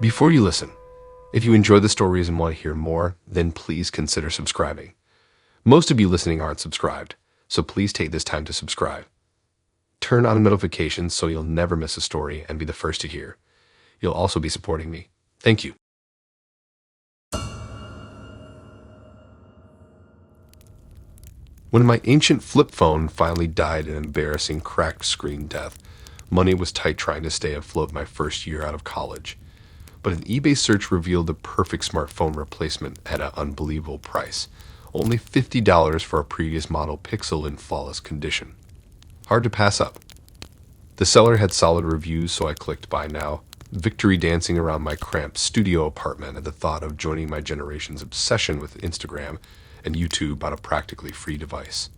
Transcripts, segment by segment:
Before you listen, if you enjoy the stories and want to hear more, then please consider subscribing. Most of you listening aren't subscribed, so please take this time to subscribe. Turn on notifications so you'll never miss a story and be the first to hear. You'll also be supporting me. Thank you. When my ancient flip phone finally died an embarrassing cracked screen death, money was tight trying to stay afloat my first year out of college. But an eBay search revealed the perfect smartphone replacement at an unbelievable price. Only $50 for a previous model Pixel in flawless condition. Hard to pass up. The seller had solid reviews, so I clicked buy now, victory dancing around my cramped studio apartment at the thought of joining my generation's obsession with Instagram and YouTube on a practically free device.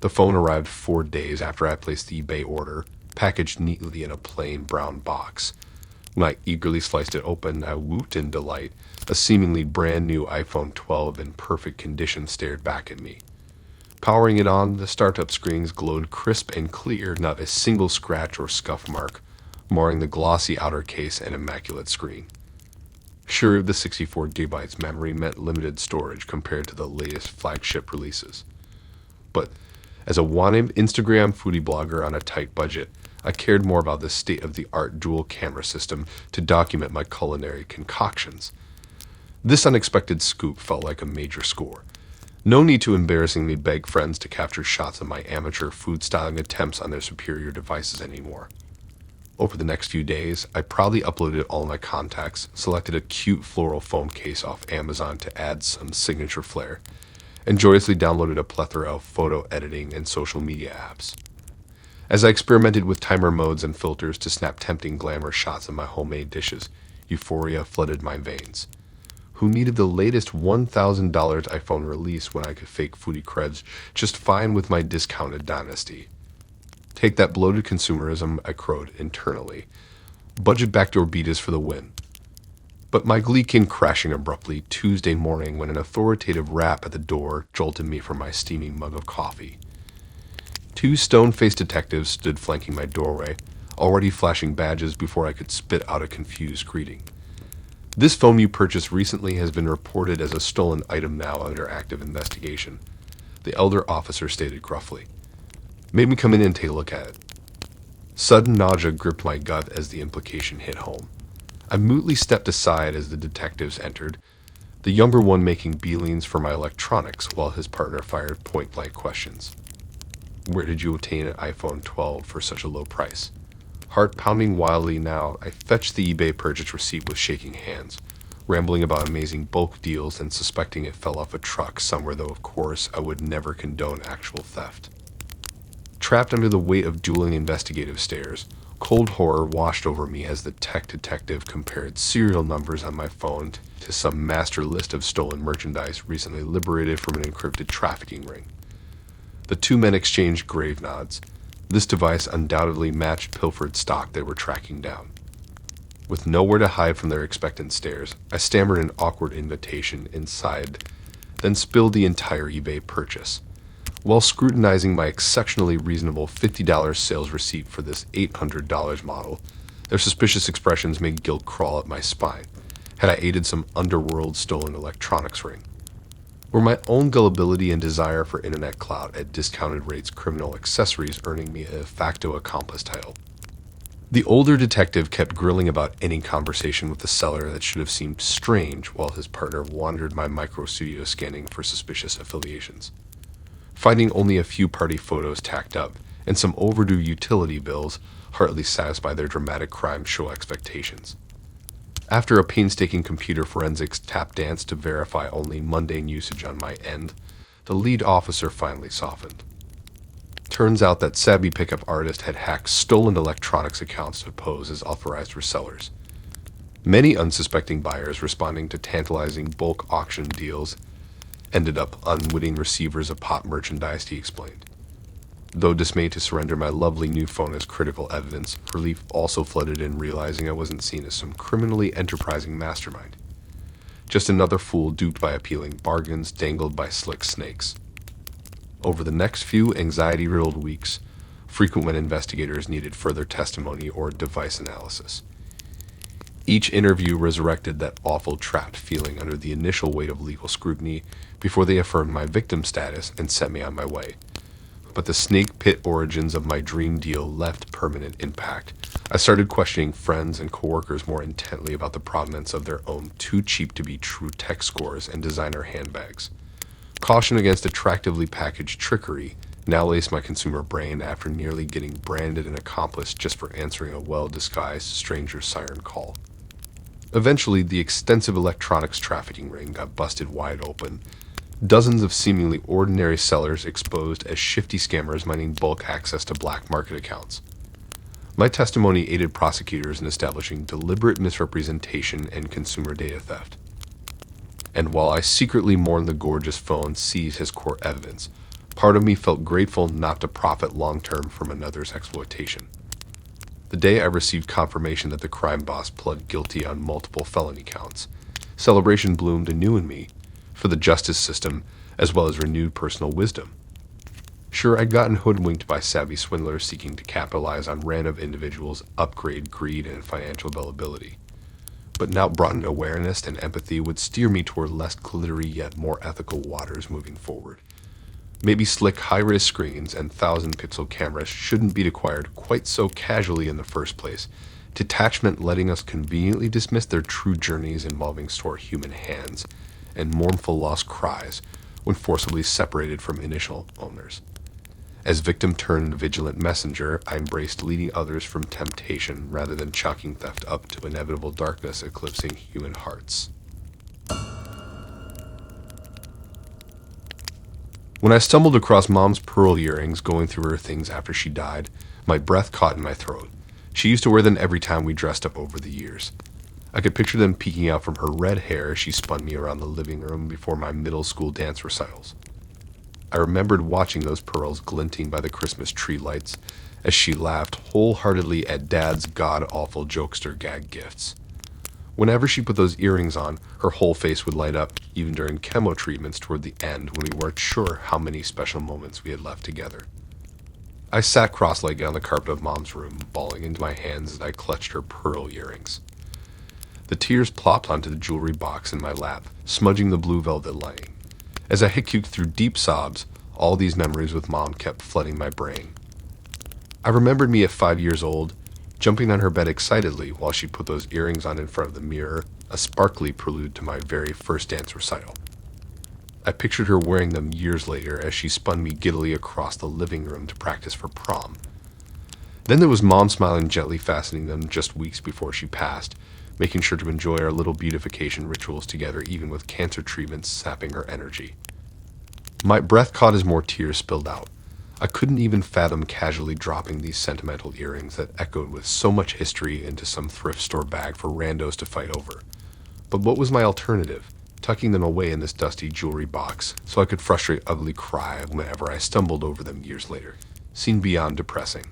The phone arrived 4 days after I placed the eBay order, packaged neatly in a plain brown box. When I eagerly sliced it open, I whooped in delight. A seemingly brand new iPhone 12 in perfect condition stared back at me. Powering it on, the startup screens glowed crisp and clear, not a single scratch or scuff mark, marring the glossy outer case and immaculate screen. Sure, the 64 gigabytes memory meant limited storage compared to the latest flagship releases. But as a wanted Instagram foodie blogger on a tight budget, I cared more about the state-of-the-art dual camera system to document my culinary concoctions. This unexpected scoop felt like a major score. No need to embarrassingly beg friends to capture shots of my amateur food styling attempts on their superior devices anymore. Over the next few days, I proudly uploaded all my contacts, selected a cute floral phone case off Amazon to add some signature flair, and joyously downloaded a plethora of photo editing and social media apps. As I experimented with timer modes and filters to snap tempting glamour shots of my homemade dishes, euphoria flooded my veins. Who needed the latest $1,000 iPhone release when I could fake foodie creds just fine with my discounted dynasty? Take that bloated consumerism, I crowed internally. Budget backdoor beaters for the win. But my glee came crashing abruptly Tuesday morning when an authoritative rap at the door jolted me from my steaming mug of coffee. 2 stone-faced detectives stood flanking my doorway, already flashing badges before I could spit out a confused greeting. This phone you purchased recently has been reported as a stolen item now under active investigation, the elder officer stated gruffly. Made me come in and take a look at it. Sudden nausea gripped my gut as the implication hit home. I mutely stepped aside as the detectives entered, the younger one making beelines for my electronics while his partner fired point-blank questions. Where did you obtain an iPhone 12 for such a low price? Heart pounding wildly now, I fetched the eBay purchase receipt with shaking hands, rambling about amazing bulk deals and suspecting it fell off a truck somewhere, though of course I would never condone actual theft. Trapped under the weight of dueling investigative stares, cold horror washed over me as the tech detective compared serial numbers on my phone to some master list of stolen merchandise recently liberated from an encrypted trafficking ring. The 2 men exchanged grave nods. This device undoubtedly matched pilfered stock they were tracking down. With nowhere to hide from their expectant stares, I stammered an awkward invitation inside, then spilled the entire eBay purchase. While scrutinizing my exceptionally reasonable $50 sales receipt for this $800 model, their suspicious expressions made guilt crawl up my spine. Had I aided some underworld stolen electronics ring? Were my own gullibility and desire for internet clout at discounted rates criminal accessories earning me a de facto accomplice title? The older detective kept grilling about any conversation with the seller that should have seemed strange while his partner wandered my micro studio scanning for suspicious affiliations. Finding only a few party photos tacked up and some overdue utility bills hardly satisfied their dramatic crime show expectations. After a painstaking computer forensics tap dance to verify only mundane usage on my end, the lead officer finally softened. Turns out that savvy pickup artist had hacked stolen electronics accounts to pose as authorized resellers. Many unsuspecting buyers responding to tantalizing bulk auction deals ended up unwitting receivers of pop merchandise, he explained. Though dismayed to surrender my lovely new phone as critical evidence, relief also flooded in realizing I wasn't seen as some criminally enterprising mastermind. Just another fool duped by appealing bargains dangled by slick snakes. Over the next few anxiety-riddled weeks, frequent when investigators needed further testimony or device analysis. Each interview resurrected that awful trapped feeling under the initial weight of legal scrutiny before they affirmed my victim status and sent me on my way. But the snake pit origins of my dream deal left permanent impact. I started questioning friends and coworkers more intently about the provenance of their own too-cheap-to-be-true tech scores and designer handbags. Caution against attractively packaged trickery now laced my consumer brain after nearly getting branded an accomplice just for answering a well-disguised stranger's siren call. Eventually, the extensive electronics trafficking ring got busted wide open. Dozens of seemingly ordinary sellers exposed as shifty scammers mining bulk access to black market accounts. My testimony aided prosecutors in establishing deliberate misrepresentation and consumer data theft. And while I secretly mourned the gorgeous phone seized as core evidence, part of me felt grateful not to profit long-term from another's exploitation. The day I received confirmation that the crime boss pled guilty on multiple felony counts, celebration bloomed anew in me for the justice system as well as renewed personal wisdom. Sure, I'd gotten hoodwinked by savvy swindlers seeking to capitalize on random individuals' upgrade, greed, and financial availability. But now broadened awareness and empathy would steer me toward less glittery yet more ethical waters moving forward. Maybe slick high-res screens and 1,000-pixel cameras shouldn't be acquired quite so casually in the first place, detachment letting us conveniently dismiss their true journeys involving store human hands and mournful lost cries when forcibly separated from initial owners. As victim-turned-vigilant messenger, I embraced leading others from temptation rather than chalking theft up to inevitable darkness eclipsing human hearts. When I stumbled across Mom's pearl earrings going through her things after she died, my breath caught in my throat. She used to wear them every time we dressed up over the years. I could picture them peeking out from her red hair as she spun me around the living room before my middle school dance recitals. I remembered watching those pearls glinting by the Christmas tree lights as she laughed wholeheartedly at Dad's god-awful jokester gag gifts. Whenever she put those earrings on, her whole face would light up, even during chemo treatments toward the end when we weren't sure how many special moments we had left together. I sat cross-legged on the carpet of Mom's room, bawling into my hands as I clutched her pearl earrings. The tears plopped onto the jewelry box in my lap, smudging the blue velvet lining. As I hiccuped through deep sobs, all these memories with Mom kept flooding my brain. I remembered me at 5 years old, jumping on her bed excitedly while she put those earrings on in front of the mirror, a sparkly prelude to my very first dance recital. I pictured her wearing them years later as she spun me giddily across the living room to practice for prom. Then there was Mom smiling gently fastening them just weeks before she passed, making sure to enjoy our little beautification rituals together even with cancer treatments sapping her energy. My breath caught as more tears spilled out. I couldn't even fathom casually dropping these sentimental earrings that echoed with so much history into some thrift store bag for randos to fight over. But what was my alternative? Tucking them away in this dusty jewelry box so I could frustrate ugly cry whenever I stumbled over them years later seemed beyond depressing.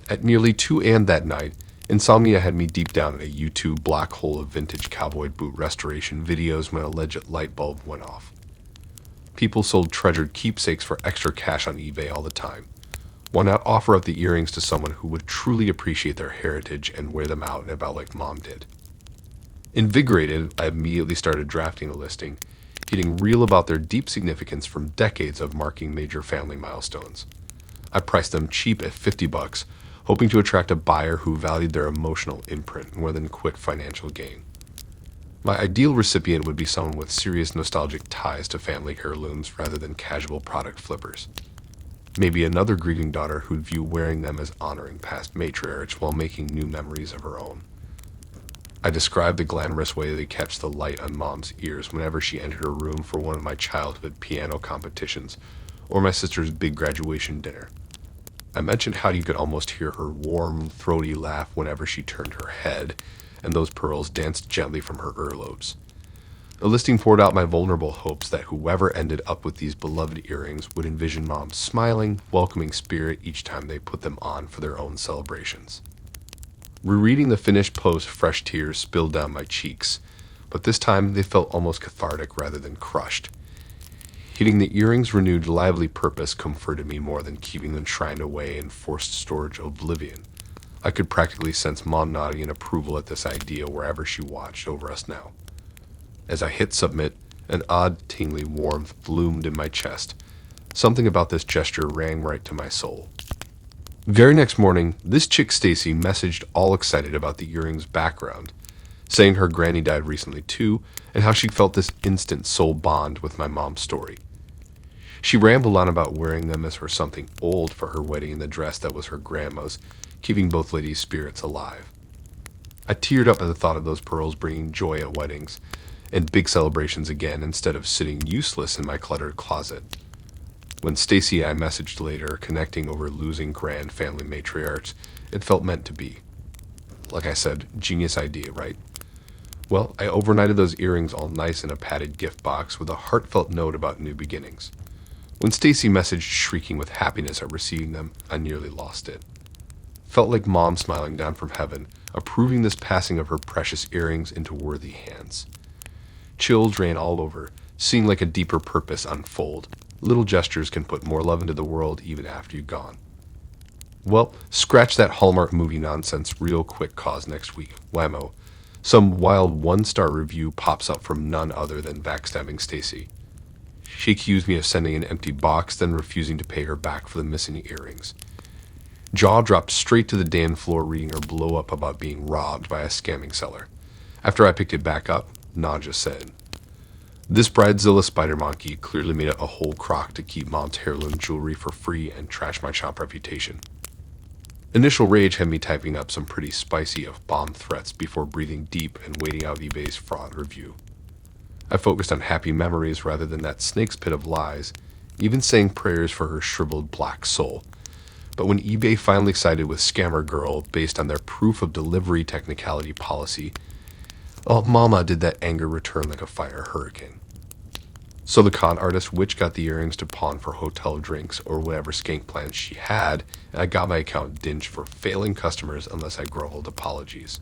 At nearly 2 a.m. that night, insomnia had me deep down in a YouTube black hole of vintage cowboy boot restoration videos when an alleged light bulb went off. People sold treasured keepsakes for extra cash on eBay all the time. Why not offer up the earrings to someone who would truly appreciate their heritage and wear them out and about like Mom did? Invigorated, I immediately started drafting a listing, getting real about their deep significance from decades of marking major family milestones. I priced them cheap at $50, hoping to attract a buyer who valued their emotional imprint more than quick financial gain. My ideal recipient would be someone with serious nostalgic ties to family heirlooms rather than casual product flippers. Maybe another grieving daughter who'd view wearing them as honoring past matriarchs while making new memories of her own. I described the glamorous way they catch the light on Mom's ears whenever she entered her room for one of my childhood piano competitions or my sister's big graduation dinner. I mentioned how you could almost hear her warm, throaty laugh whenever she turned her head, and those pearls danced gently from her earlobes. The listing poured out my vulnerable hopes that whoever ended up with these beloved earrings would envision Mom's smiling, welcoming spirit each time they put them on for their own celebrations. Rereading the finished post, fresh tears spilled down my cheeks, but this time they felt almost cathartic rather than crushed. Hitting the earrings' renewed lively purpose comforted me more than keeping them shrined away in forced storage oblivion. I could practically sense Mom nodding in approval at this idea wherever she watched over us now. As I hit submit, an odd, tingly warmth bloomed in my chest. Something about this gesture rang right to my soul. Very next morning, this chick Stacy messaged all excited about the earrings' background, saying her granny died recently too, and how she felt this instant soul bond with my mom's story. She rambled on about wearing them as for something old for her wedding in the dress that was her grandma's, keeping both ladies' spirits alive. I teared up at the thought of those pearls bringing joy at weddings and big celebrations again instead of sitting useless in my cluttered closet. When Stacy and I messaged later, connecting over losing grand family matriarchs, it felt meant to be. Like I said, genius idea, right? Well, I overnighted those earrings all nice in a padded gift box with a heartfelt note about new beginnings. When Stacy messaged shrieking with happiness at receiving them, I nearly lost it. Felt like Mom smiling down from heaven, approving this passing of her precious earrings into worthy hands. Chills ran all over, seeing like a deeper purpose unfold. Little gestures can put more love into the world even after you're gone. Well, scratch that Hallmark movie nonsense real quick cause next week. Whammo. Some wild one-star review pops up from none other than backstabbing Stacy. She accused me of sending an empty box, then refusing to pay her back for the missing earrings. Jaw dropped straight to the damn floor reading her blow up about being robbed by a scamming seller. After I picked it back up, Naja said, "This Bridezilla spider monkey clearly made it a whole crock to keep Mom's heirloom jewelry for free and trash my shop reputation." Initial rage had me typing up some pretty spicy F-bomb threats before breathing deep and waiting out eBay's fraud review. I focused on happy memories rather than that snake's pit of lies, even saying prayers for her shriveled black soul. But when eBay finally sided with Scammer Girl based on their proof of delivery technicality policy, oh, Mama did that anger return like a fire hurricane. So the con artist witch got the earrings to pawn for hotel drinks or whatever skank plans she had, and I got my account dinged for failing customers unless I groveled apologies.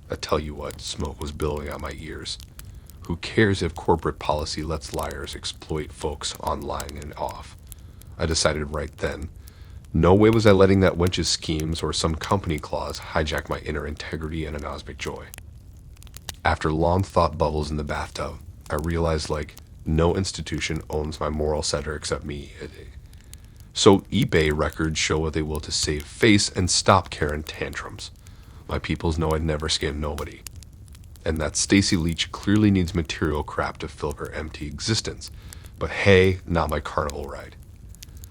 I tell you what, smoke was billowing out my ears. Who cares if corporate policy lets liars exploit folks online and off? I decided right then. No way was I letting that wench's schemes or some company clause hijack my inner integrity and anosmic joy. After long thought bubbles in the bathtub, I realized no institution owns my moral center except me. So eBay records show what they will to save face and stop Karen tantrums. My peoples know I'd never scam nobody. And that Stacy Leach clearly needs material crap to fill her empty existence. But hey, not my carnival ride.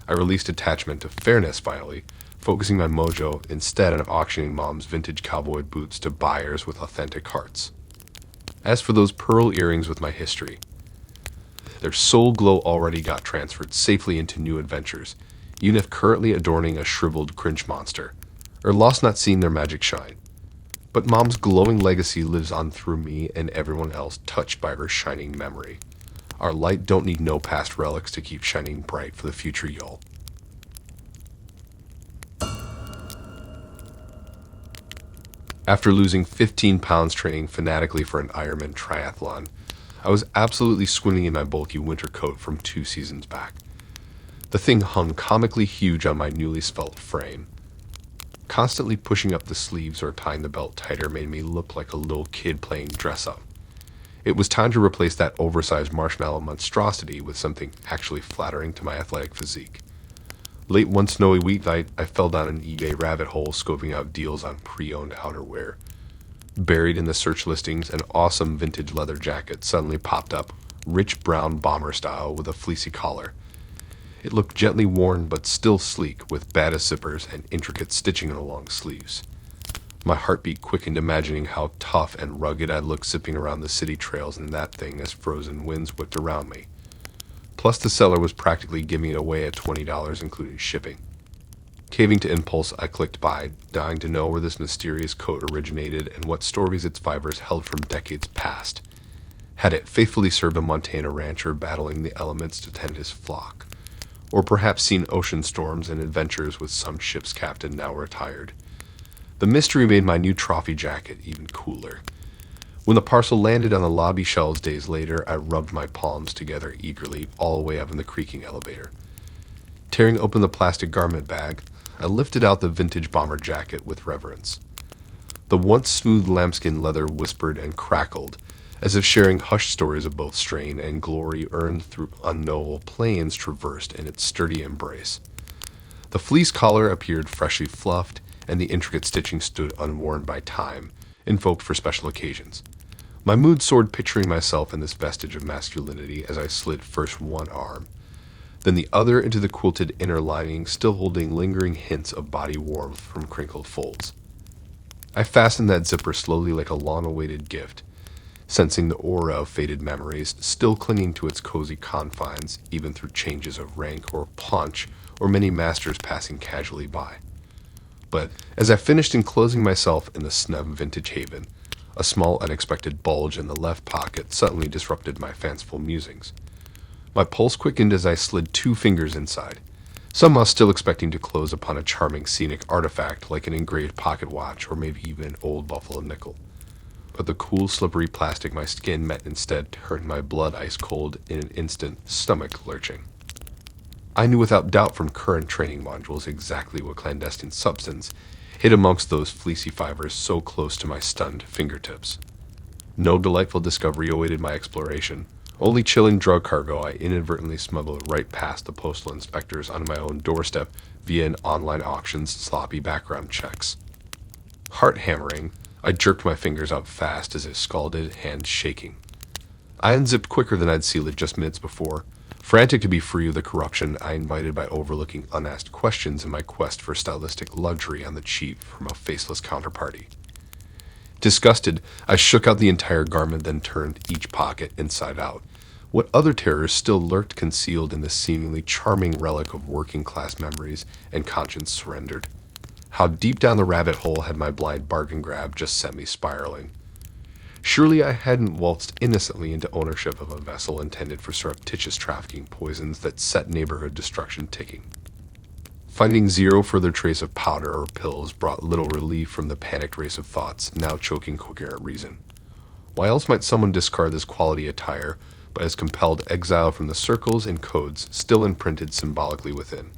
I released attachment to fairness finally, focusing my mojo instead on auctioning Mom's vintage cowboy boots to buyers with authentic hearts. As for those pearl earrings with my history, their soul glow already got transferred safely into new adventures, even if currently adorning a shriveled cringe monster, or lost not seeing their magic shine. But Mom's glowing legacy lives on through me and everyone else touched by her shining memory. Our light don't need no past relics to keep shining bright for the future, y'all. After losing 15 pounds training fanatically for an Ironman triathlon, I was absolutely swimming in my bulky winter coat from 2 seasons back. The thing hung comically huge on my newly svelte frame. Constantly pushing up the sleeves or tying the belt tighter made me look like a little kid playing dress-up. It was time to replace that oversized marshmallow monstrosity with something actually flattering to my athletic physique. Late one snowy weeknight, I fell down an eBay rabbit hole scoping out deals on pre-owned outerwear. Buried in the search listings, an awesome vintage leather jacket suddenly popped up, rich brown bomber style with a fleecy collar. It looked gently worn but still sleek, with badice zippers and intricate stitching on the long sleeves. My heartbeat quickened imagining how tough and rugged I'd look zipping around the city trails in that thing as frozen winds whipped around me. Plus the seller was practically giving it away at $20 including shipping. Caving to impulse, I clicked buy, dying to know where this mysterious coat originated and what stories its fibers held from decades past. Had it faithfully served a Montana rancher battling the elements to tend his flock? Or perhaps seen ocean storms and adventures with some ship's captain now retired? The mystery made my new trophy jacket even cooler. When the parcel landed on the lobby shelves days later, I rubbed my palms together eagerly all the way up in the creaking elevator. Tearing open the plastic garment bag, I lifted out the vintage bomber jacket with reverence. The once smooth lambskin leather whispered and crackled, as if sharing hushed stories of both strain and glory earned through unknowable plains traversed in its sturdy embrace. The fleece collar appeared freshly fluffed, and the intricate stitching stood unworn by time, invoked for special occasions. My mood soared picturing myself in this vestige of masculinity as I slid first one arm, then the other into the quilted inner lining, still holding lingering hints of body warmth from crinkled folds. I fastened that zipper slowly like a long-awaited gift, sensing the aura of faded memories still clinging to its cozy confines, even through changes of rank or paunch or many masters passing casually by. But as I finished enclosing myself in the snug vintage haven, a small unexpected bulge in the left pocket suddenly disrupted my fanciful musings. My pulse quickened as I slid 2 fingers inside, somehow still expecting to close upon a charming scenic artifact like an engraved pocket watch or maybe even an old buffalo nickel. But the cool, slippery plastic my skin met instead turned my blood ice cold in an instant, stomach lurching. I knew without doubt from current training modules exactly what clandestine substance hid amongst those fleecy fibers so close to my stunned fingertips. No delightful discovery awaited my exploration, only chilling drug cargo I inadvertently smuggled right past the postal inspectors on my own doorstep via an online auction's sloppy background checks. Heart hammering, I jerked my fingers out fast as if scalded, hands shaking. I unzipped quicker than I'd sealed it just minutes before, frantic to be free of the corruption I invited by overlooking unasked questions in my quest for stylistic luxury on the cheap from a faceless counterparty. Disgusted, I shook out the entire garment, then turned each pocket inside out. What other terrors still lurked concealed in this seemingly charming relic of working-class memories and conscience surrendered? How deep down the rabbit hole had my blind bargain grab just sent me spiraling? Surely I hadn't waltzed innocently into ownership of a vessel intended for surreptitious trafficking poisons that set neighborhood destruction ticking. Finding zero further trace of powder or pills brought little relief from the panicked race of thoughts, now choking coherent reason. Why else might someone discard this quality attire, but as compelled exile from the circles and codes still imprinted symbolically within?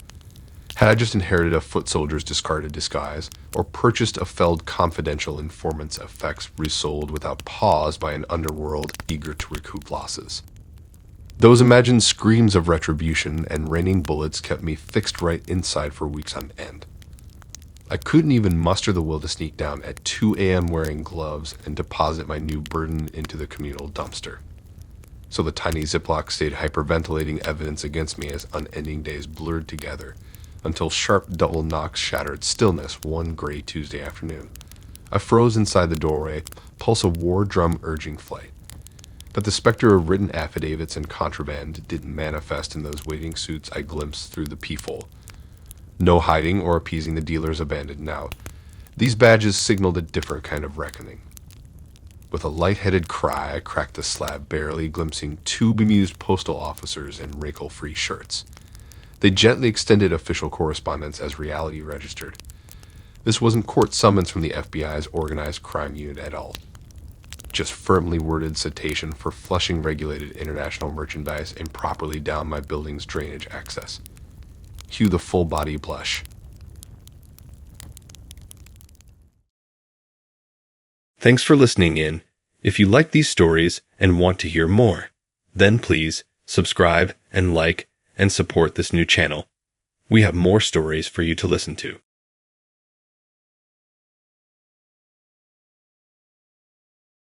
Had I just inherited a foot soldier's discarded disguise, or purchased a felled confidential informant's effects resold without pause by an underworld eager to recoup losses? Those imagined screams of retribution and raining bullets kept me fixed right inside for weeks on end. I couldn't even muster the will to sneak down at 2 a.m. wearing gloves and deposit my new burden into the communal dumpster. So the tiny Ziploc stayed hyperventilating evidence against me as unending days blurred together, until sharp double knocks shattered stillness one gray Tuesday afternoon. I froze inside the doorway, pulse a war drum urging flight. But the specter of written affidavits and contraband didn't manifest in those waiting suits I glimpsed through the peephole. No hiding or appeasing the dealers abandoned now. These badges signaled a different kind of reckoning. With a light-headed cry, I cracked the slab barely, glimpsing 2 bemused postal officers in wrinkle-free shirts. They gently extended official correspondence as reality registered. This wasn't court summons from the FBI's organized crime unit at all. Just firmly worded citation for flushing regulated international merchandise improperly down my building's drainage access. Cue the full-body blush. Thanks for listening in. If you like these stories and want to hear more, then please subscribe and like and support this new channel. We have more stories for you to listen to.